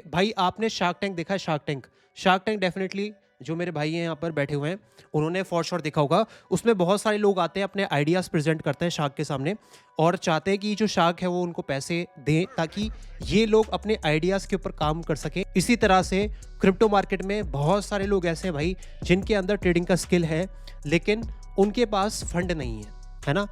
भाई आपने shark tank देखा है? शार्क टैंक डेफिनेटली जो मेरे भाई हैं यहाँ पर बैठे हुए हैं, उन्होंने फॉर श्योर देखा होगा। उसमें बहुत सारे लोग आते हैं, अपने आइडियाज़ प्रेज़ेंट करते हैं शार्क के सामने और चाहते हैं कि जो शार्क है वो उनको पैसे दें ताकि ये लोग अपने आइडियाज़ के ऊपर काम कर सकें। इसी तरह से क्रिप्टो मार्केट में बहुत सारे लोग ऐसे हैं भाई, जिनके अंदर ट्रेडिंग का स्किल है, लेकिन उनके पास फंड नहीं है ना?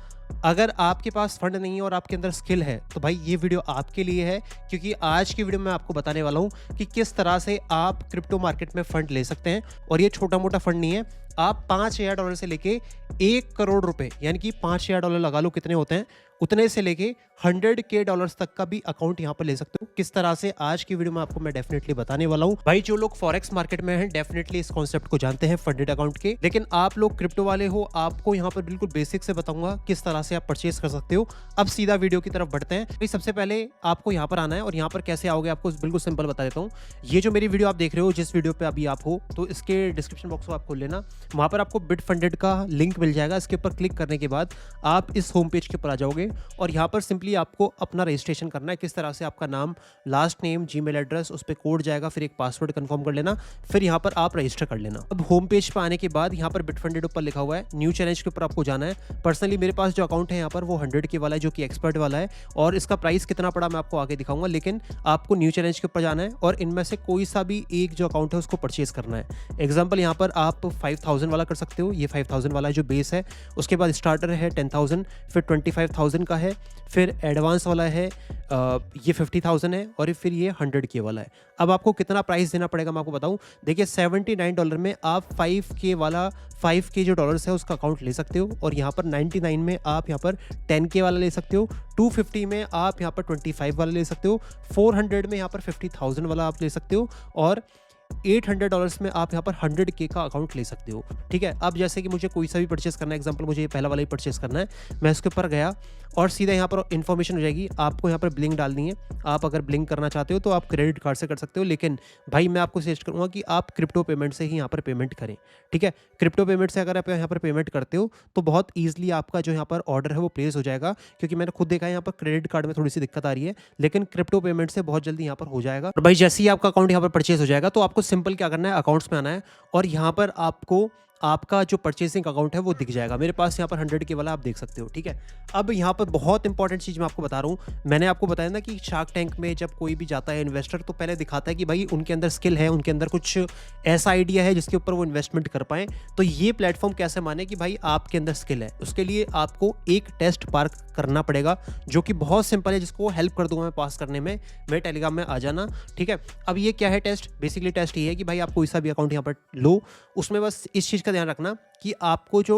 अगर आपके पास फंड नहीं है और आपके अंदर स्किल है, तो भाई ये वीडियो आपके लिए है, क्योंकि आज की वीडियो में आपको बताने वाला हूँ कि किस तरह से आप क्रिप्टो मार्केट में फंड ले सकते हैं। और ये छोटा मोटा फंड नहीं है, आप $5000 से लेके 1 करोड़ रुपए, यानी कि $5000 लगा लो कितने होते हैं, उतने से लेके $100K तक का भी अकाउंट यहाँ पर ले सकते हो। किस तरह से आज की वीडियो में आपको मैं डेफिनेटली बताने वाला हूँ। भाई जो लोग फॉरेक्स मार्केट में हैं डेफिनेटली इस कॉन्सेप्ट को जानते हैं फंडेड अकाउंट के, लेकिन आप लोग क्रिप्टो वाले हो, आपको यहाँ पर बिल्कुल बेसिक से बताऊंगा किस तरह से आप परचेज कर सकते हो। अब सीधा वीडियो की तरफ बढ़ते हैं। भाई सबसे पहले आपको यहाँ पर आना है और यहाँ पर कैसे आओगे आपको बिल्कुल सिंपल बता देता हूँ। ये जो मेरी वीडियो आप देख रहे हो, जिस वीडियो पे अभी आप हो, तो इसके डिस्क्रिप्शन बॉक्स को आप खोल लेना, वहाँ पर आपको बिटफंडेड का लिंक मिल जाएगा। इसके ऊपर क्लिक करने के बाद आप इस होम पेज के ऊपर आ जाओगे और यहाँ पर सिंपली आपको अपना रजिस्ट्रेशन करना है। किस तरह से आपका नाम, लास्ट नेम, जीमेल एड्रेस, उस पर कोड जाएगा, फिर एक पासवर्ड कंफर्म कर लेना, फिर यहाँ पर आप रजिस्टर कर लेना। अब होम पेज पर आने के बाद यहाँ पर बिटफंडेड ऊपर लिखा हुआ है न्यू चैलेंज के ऊपर आपको जाना है। पर्सनली मेरे पास जो अकाउंट है यहाँ पर वो 100K वाला है, जो कि एक्सपर्ट वाला है, और इसका प्राइस कितना पड़ा मैं आपको आगे दिखाऊंगा। लेकिन आपको न्यू चैलेंज के ऊपर जाना है और इनमें से कोई सा भी एक जो अकाउंट है उसको परचेज करना है। एग्जाम्पल यहाँ पर आप 5000 वाला कर सकते हो, ये 5000 वाला जो बेस है। उसके बाद स्टार्टर है 10,000, फिर 25,000 का है, फिर एडवांस वाला है ये 50,000 है, और फिर ये 100K वाला है। अब आपको कितना प्राइस देना पड़ेगा मैं आपको बताऊं। देखिए $79 में आप 5K वाला 5K जो डॉलर्स है उसका अकाउंट ले सकते हो, और यहाँ पर 99 में आप यहाँ पर 10K वाला ले सकते हो, 250 में आप यहाँ पर 25 वाला ले सकते हो, 400 में यहाँ पर 50,000 वाला आप ले सकते हो, और $800 में आप यहाँ पर 100K का अकाउंट ले सकते हो। ठीक है, अब जैसे कि मुझे कोई सा भी परचेस करना है, एग्जांपल मुझे ये पहला वाला ही परचेस करना है, मैं इसके ऊपर गया और सीधा यहाँ पर इन्फॉर्मेशन हो जाएगी, आपको यहाँ पर ब्लिंक डालनी है। आप अगर ब्लिंक करना चाहते हो तो आप क्रेडिट कार्ड से कर सकते हो, लेकिन भाई मैं आपको सजेस्ट करूँगा कि आप क्रिप्टो पेमेंट से ही यहाँ पर पेमेंट करें। ठीक है, क्रिप्टो पेमेंट से अगर आप यहाँ पर पेमेंट करते हो तो बहुत ईजिली आपका जो यहाँ पर ऑर्डर है वो प्लेस हो जाएगा, क्योंकि मैंने खुद देखा है यहाँ पर क्रेडिट कार्ड में थोड़ी सी दिक्कत आ रही है, लेकिन क्रिप्टो पेमेंट से बहुत जल्दी यहाँ पर हो जाएगा। और भाई जैसे ही आपका अकाउंट यहाँ पर परचेज हो जाएगा तो आपको सिंपल क्या करना है, अकाउंट्स में आना है और यहाँ पर आपको आपका जो परचेसिंग अकाउंट है वो दिख जाएगा। मेरे पास यहाँ पर 100K वाला आप देख सकते हो। ठीक है, अब यहाँ पर बहुत इंपॉर्टेंट चीज़ मैं आपको बता रहा हूँ। मैंने आपको बताया ना कि शार्क टैंक में जब कोई भी जाता है इन्वेस्टर, तो पहले दिखाता है कि भाई उनके अंदर स्किल है, उनके अंदर कुछ ऐसा आइडिया है जिसके ऊपर वो इन्वेस्टमेंट कर पाएँ। तो ये प्लेटफॉर्म कैसे माने कि भाई आपके अंदर स्किल है, उसके लिए आपको एक टेस्ट पार करना पड़ेगा, जो कि बहुत सिंपल है, जिसको हेल्प कर दूंगा मैं पास करने में। मेरे टेलीग्राम में आ जाना। ठीक है, अब ये क्या है टेस्ट, बेसिकली टेस्ट ये है कि भाई आप कोई सा भी अकाउंट यहाँ पर लो, उसमें बस इस चीज़ का ध्यान रखना कि आपको जो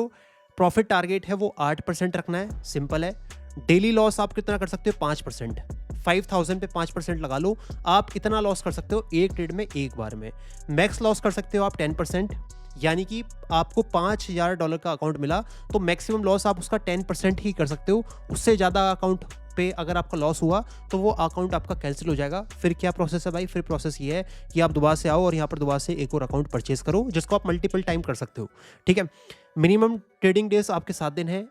प्रॉफिट टारगेट है वो 8% रखना है। सिंपल है। डेली लॉस आप कितना कर सकते हो, 5%। 5000 पे 5% लगा लो, आप कितना लॉस कर सकते हो एक ट्रेड में, एक बार में। मैक्स लॉस कर सकते हो आप 10%, यानी कि आपको $5000 का अकाउंट मिला तो मैक्सिमम लॉस आप उसका 10% ही कर सकते हो। उससे ज़्यादा अकाउंट पे अगर आपका लॉस हुआ तो वो अकाउंट आपका कैंसिल हो जाएगा। फिर क्या प्रोसेस है भाई, फिर प्रोसेस ये है कि आप दोबारा से आओ और यहाँ पर दोबारा से एक और अकाउंट परचेज करो, जिसको आप मल्टीपल टाइम कर सकते हो। ठीक है, मिनिमम ट्रेडिंग डेज आपके 7 दिन है,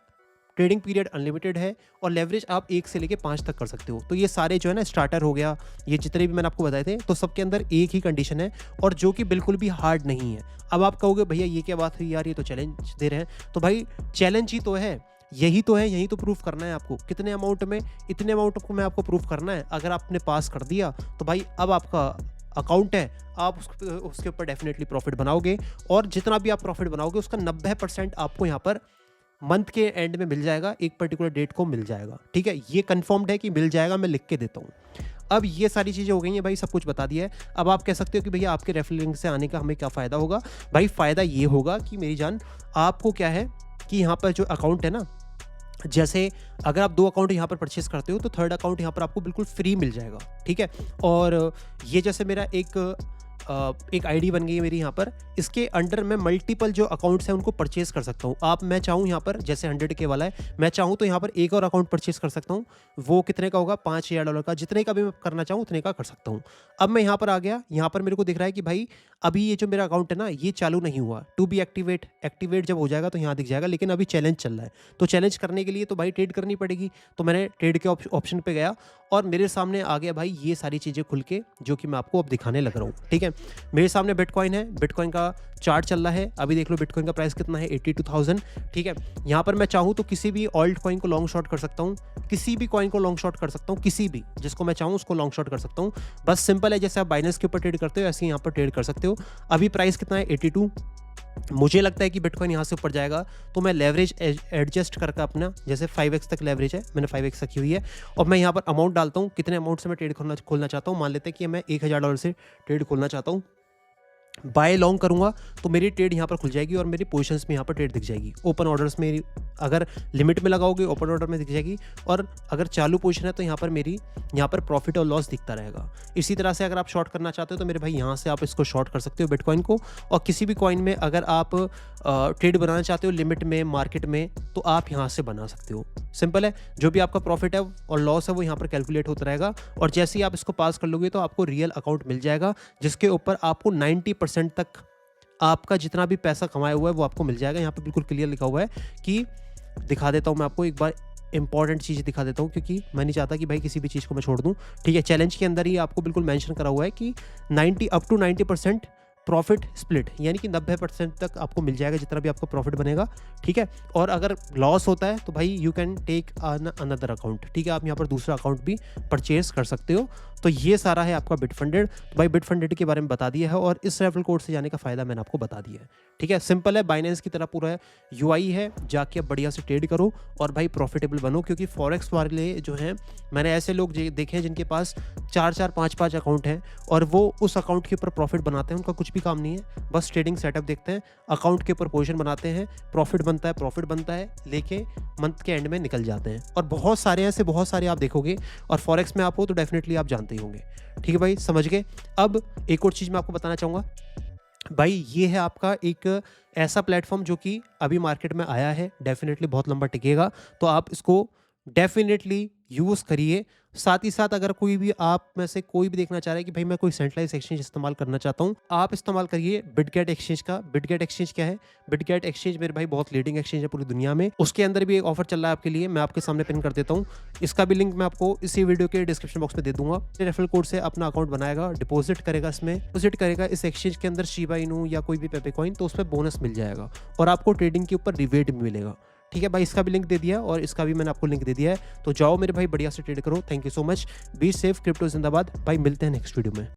ट्रेडिंग पीरियड अनलिमिटेड है, और लेवरेज आप 1 से लेके 5 तक कर सकते हो। तो ये सारे जो है ना, स्टार्टर हो गया, ये जितने भी मैंने आपको बताए थे, तो सबके अंदर एक ही कंडीशन है, और जो कि बिल्कुल भी हार्ड नहीं है। अब आप कहोगे भैया ये क्या बात हुई यार, ये तो चैलेंज दे रहे हैं। तो भाई चैलेंज ही तो है, यही तो है, यही तो प्रूफ करना है आपको। कितने अमाउंट में, इतने अमाउंट को मैं आपको प्रूफ करना है। अगर आपने पास कर दिया तो भाई अब आपका अकाउंट है, आप उसके ऊपर डेफिनेटली प्रॉफिट बनाओगे, और जितना भी आप प्रॉफिट बनाओगे उसका 90% आपको यहाँ पर मंथ के एंड में मिल जाएगा, एक पर्टिकुलर डेट को मिल जाएगा। ठीक है, ये कंफर्म्ड है कि मिल जाएगा, मैं लिख के देता हूँ। अब ये सारी चीज़ें हो गई हैं भाई, सब कुछ बता दिया है। अब आप कह सकते हो कि भैया आपके रेफरल लिंक से आने का हमें क्या फ़ायदा होगा। भाई फ़ायदा ये होगा कि मेरी जान, आपको क्या है कि यहाँ पर जो अकाउंट है ना, जैसे अगर आप 2 अकाउंट यहाँ पर परचेस करते हो तो 3rd अकाउंट यहाँ पर आपको बिल्कुल फ्री मिल जाएगा। ठीक है, और ये जैसे मेरा एक एक आईडी बन गई है मेरी यहाँ पर। इसके अंडर मैं मल्टीपल जो अकाउंट्स हैं उनको परचेज कर सकता हूँ। आप मैं चाहूँ यहाँ पर जैसे 100K वाला है, मैं चाहूँ तो यहाँ पर एक और अकाउंट परचेज कर सकता हूँ। वो कितने का होगा? $5000 का। जितने का भी मैं करना चाहूँ उतने का कर सकता हूँ। अब मैं यहाँ पर आ गया, यहाँ पर मेरे को दिख रहा है कि भाई अभी ये जो मेरा अकाउंट है ना ये चालू नहीं हुआ। टू बी एक्टिवेट जब हो जाएगा तो यहाँ दिख जाएगा, लेकिन अभी चैलेंज चल रहा है। तो चैलेंज करने के लिए तो भाई ट्रेड करनी पड़ेगी। तो मैंने ट्रेड के ऑप्शन पे गया और मेरे सामने आ गया भाई ये सारी चीज़ें खुल के, जो कि मैं आपको अब दिखाने लग रहा हूँ। ठीक है, मेरे सामने बिटकॉइन है, बिटकॉइन का चार्ट चल रहा है। अभी देख लो बिटकॉइन का प्राइस कितना है, 82,000। ठीक है, यहाँ पर मैं चाहूँ तो किसी भी ऑल्ट कॉइन को लॉन्ग शॉर्ट कर सकता हूँ, किसी भी कॉइन को लॉन्ग शॉर्ट कर सकता हूँ, किसी भी जिसको मैं चाहूँ उसको लॉन्ग शॉर्ट कर सकता हूँ। बस सिंपल है, जैसे आप बाइनेंस के ऊपर ट्रेड करते हो ऐसे ही यहाँ पर ट्रेड कर सकते हो। अभी प्राइस कितना है? 82। मुझे लगता है कि बिटकॉइन यहाँ से ऊपर जाएगा, तो मैं लेवरेज एडजस्ट करके अपना, जैसे 5x तक लेवरेज है, मैंने 5x रखी हुई है। और मैं यहाँ पर अमाउंट डालता हूँ, कितने अमाउंट से मैं ट्रेड खोलना चाहता हूँ। मान लेते हैं कि मैं $1000 से ट्रेड खोलना चाहता हूँ। बाय लॉन्ग करूंगा तो मेरी ट्रेड यहाँ पर खुल जाएगी और मेरी पोजीशंस में यहाँ पर ट्रेड दिख जाएगी। ओपन ऑर्डर्स में अगर लिमिट में लगाओगे ओपन ऑर्डर में दिख जाएगी, और अगर चालू पोजीशन है तो यहाँ पर मेरी यहाँ पर प्रॉफिट और लॉस दिखता रहेगा। इसी तरह से अगर आप शॉर्ट करना चाहते हो तो मेरे भाई यहाँ से आप इसको शॉर्ट कर सकते हो बिटकॉइन को। और किसी भी कॉइन में अगर आप ट्रेड बनाना चाहते हो लिमिट में, मार्केट में, तो आप यहाँ से बना सकते हो। सिंपल है, जो भी आपका प्रॉफिट है और लॉस है वो यहाँ पर कैलकुलेट होता रहेगा, और जैसे ही आप इसको पास कर लोगे तो आपको रियल अकाउंट मिल जाएगा, जिसके ऊपर आपको 90% तक आपका जितना भी पैसा कमाया हुआ है वो आपको मिल जाएगा। यहाँ पे बिल्कुल क्लियर लिखा हुआ है कि, दिखा देता हूँ मैं आपको एक बार, इंपॉर्टेंट चीज़ दिखा देता हूँ क्योंकि मैं नहीं चाहता कि भाई किसी भी चीज़ को मैं छोड़ दूँ। ठीक है, चैलेंज के अंदर ही आपको बिल्कुल मेंशन करा हुआ है कि 90% प्रॉफिट स्प्लिट, यानी कि 90% तक आपको मिल जाएगा जितना भी आपको प्रॉफिट बनेगा। ठीक है, और अगर लॉस होता है तो भाई you can take another account. ठीक है, आप यहाँ पर दूसरा अकाउंट भी परचेज कर सकते हो। तो ये सारा है आपका बिटफंडेड। तो भाई बिटफंडेड के बारे में बता दिया है, और इस रेफरल कोड से जाने का फ़ायदा मैंने आपको बता दिया है। ठीक है, सिंपल है, बाइनेंस की तरह पूरा यूआई है, जाके आप बढ़िया से ट्रेड करो और भाई प्रॉफिटेबल बनो। क्योंकि फॉरेक्स वाले जो हैं, मैंने ऐसे लोग देखे हैं जिनके पास 4-4, 5-5 अकाउंट हैं और वो उस अकाउंट के ऊपर प्रॉफिट बनाते हैं। उनका कुछ भी काम नहीं है, बस ट्रेडिंग सेटअप देखते हैं, अकाउंट के ऊपर पोजीशन बनाते हैं, प्रॉफिट बनता है, लेके मंथ के एंड में निकल जाते हैं। और बहुत सारे ऐसे, बहुत सारे आप देखोगे, और फॉरेक्स में आप हो तो डेफिनेटली आप जानते ही होंगे। ठीक है भाई, समझ गए। अब एक और चीज़ मैं आपको बताना चाहूँगा भाई, ये है आपका एक ऐसा प्लेटफॉर्म जो कि अभी मार्केट में आया है, डेफिनेटली बहुत लंबा टिकेगा, तो आप इसको डेफिनेटली यूज़ करिए। साथ ही साथ अगर कोई भी आप में से कोई भी देखना चाह रहा है कि भाई मैं कोई सेंट्रलाइज एक्सचेंज इस्तेमाल करना चाहता हूँ, आप इस्तेमाल करिए बिटगेट एक्सचेंज का। बिटगेट एक्सचेंज क्या है? बिटगेट एक्सचेंज मेरे भाई बहुत लीडिंग एक्सचेंज है पूरी दुनिया में। उसके अंदर भी एक ऑफर चल रहा है आपके लिए, मैं आपके सामने पिन कर देता हूँ। इसका भी लिंक मैं आपको इसी वीडियो के डिस्क्रिप्शन बॉक्स में दे दूंगा। रेफरल कोड से अपना अकाउंट बनाएगा, डिपॉजिट करेगा, इसमें डिपॉजिट करेगा इस एक्सचेंज के अंदर शिबा इनू या कोई भी पेपे कॉइन, तो उसमें बोनस मिल जाएगा और आपको ट्रेडिंग के ऊपर रिवेट भी मिलेगा। ठीक है भाई, इसका भी लिंक दे दिया और इसका भी मैंने आपको लिंक दे दिया है। तो जाओ मेरे भाई, बढ़िया से ट्रेड करो। Thank you so much, be safe, crypto जिंदाबाद भाई। मिलते हैं नेक्स्ट वीडियो में।